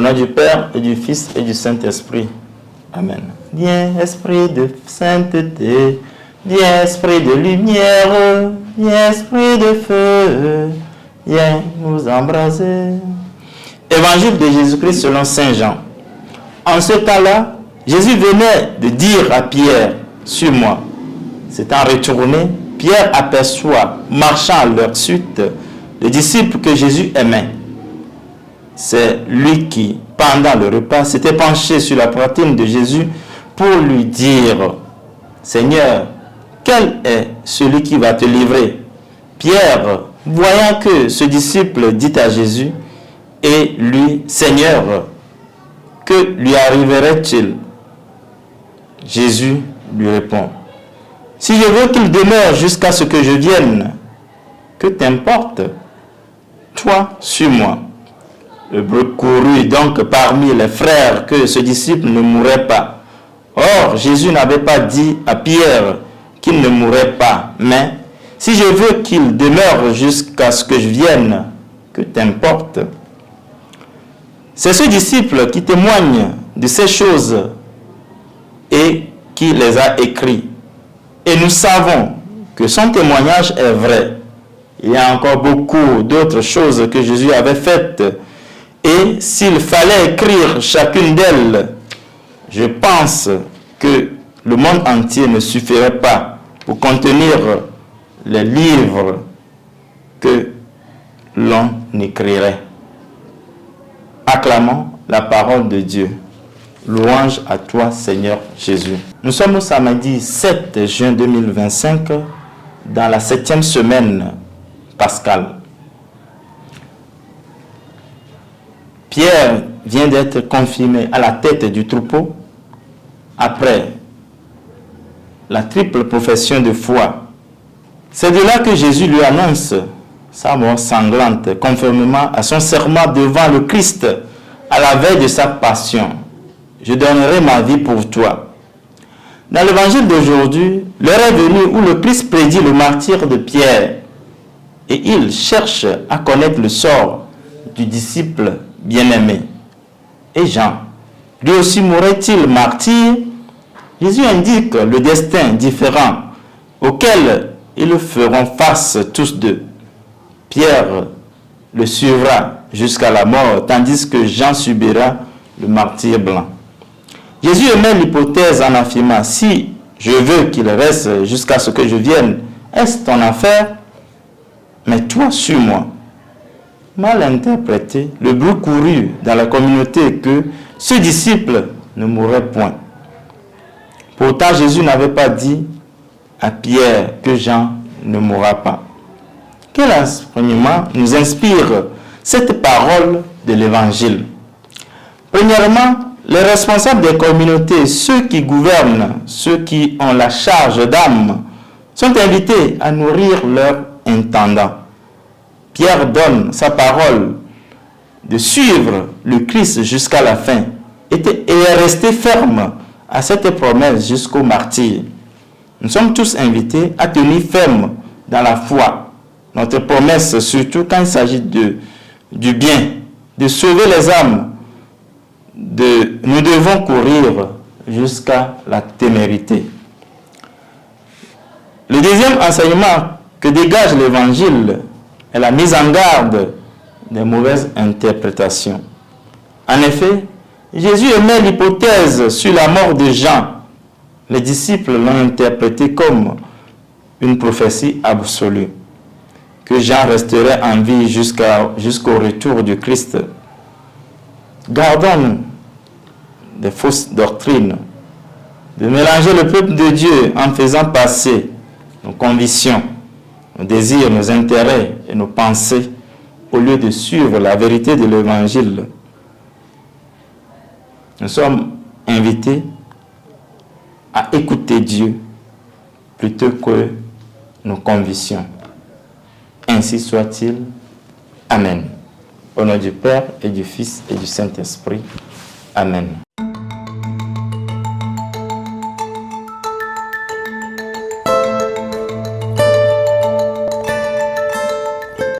nom du Père et du Fils et du Saint-Esprit. Amen. Viens, esprit de sainteté, viens, esprit de lumière, viens, esprit de feu, viens nous embraser. Évangile de Jésus-Christ selon Saint Jean. En ce temps-là, Jésus venait de dire à Pierre, « Suis-moi ». S'étant retourné, Pierre aperçoit, marchant à leur suite, le disciple que Jésus aimait. C'est lui qui, pendant le repas, s'était penché sur la poitrine de Jésus pour lui dire, « Seigneur, quel est celui qui va te livrer ?» Pierre, voyant que ce disciple dit à Jésus, et lui, « Seigneur, que lui arriverait-il » Jésus lui répond, « Si je veux qu'il demeure jusqu'à ce que je vienne, que t'importe? Toi, suis-moi. » Le bruit courut donc parmi les frères que ce disciple ne mourrait pas. Or, Jésus n'avait pas dit à Pierre qu'il ne mourrait pas, mais « Si je veux qu'il demeure jusqu'à ce que je vienne, que t'importe ?» C'est ce disciple qui témoigne de ces choses et qui les a écrits. Et nous savons que son témoignage est vrai. Il y a encore beaucoup d'autres choses que Jésus avait faites. Et s'il fallait écrire chacune d'elles, je pense que le monde entier ne suffirait pas pour contenir les livres que l'on écrirait. Acclamons la parole de Dieu. Louange à toi, Seigneur Jésus. Nous sommes au samedi 7 juin 2025, dans la 7e semaine pascale. Pierre vient d'être confirmé à la tête du troupeau après la triple profession de foi. C'est de là que Jésus lui annonce sa mort sanglante, conformément à son serment devant le Christ à la veille de sa passion. Je donnerai ma vie pour toi. Dans l'évangile d'aujourd'hui, l'heure est venue où le Christ prédit le martyre de Pierre et il cherche à connaître le sort du disciple bien-aimé. Et Jean, lui aussi mourrait-il martyr? Jésus indique le destin différent auquel ils feront face tous deux. Pierre le suivra jusqu'à la mort, tandis que Jean subira le martyre blanc. Jésus émet l'hypothèse en affirmant, « Si je veux qu'il reste jusqu'à ce que je vienne, est-ce ton affaire? Mais toi, suis-moi. » Mal interprété, le bruit courut dans la communauté que ce disciple ne mourrait point. Pourtant, Jésus n'avait pas dit à Pierre que Jean ne mourra pas. Quel enseignement nous inspire cette parole de l'Évangile? Premièrement, les responsables des communautés, ceux qui gouvernent, ceux qui ont la charge d'âme, sont invités à nourrir leurs intendants. Pierre donne sa parole de suivre le Christ jusqu'à la fin et est resté ferme à cette promesse jusqu'au martyre. Nous sommes tous invités à tenir ferme dans la foi. Notre promesse, surtout quand il s'agit du bien, de sauver les âmes, nous devons courir jusqu'à la témérité. Le deuxième enseignement que dégage l'Évangile est la mise en garde des mauvaises interprétations. En effet, Jésus émet l'hypothèse sur la mort de Jean. Les disciples l'ont interprété comme une prophétie absolue, que Jean resterait en vie jusqu'au retour du Christ. Gardons des fausses doctrines, de mélanger le peuple de Dieu en faisant passer nos convictions, nos désirs, nos intérêts et nos pensées au lieu de suivre la vérité de l'Évangile. Nous sommes invités à écouter Dieu plutôt que nos convictions. Ainsi soit-il. Amen. Au nom du Père et du Fils et du Saint-Esprit. Amen.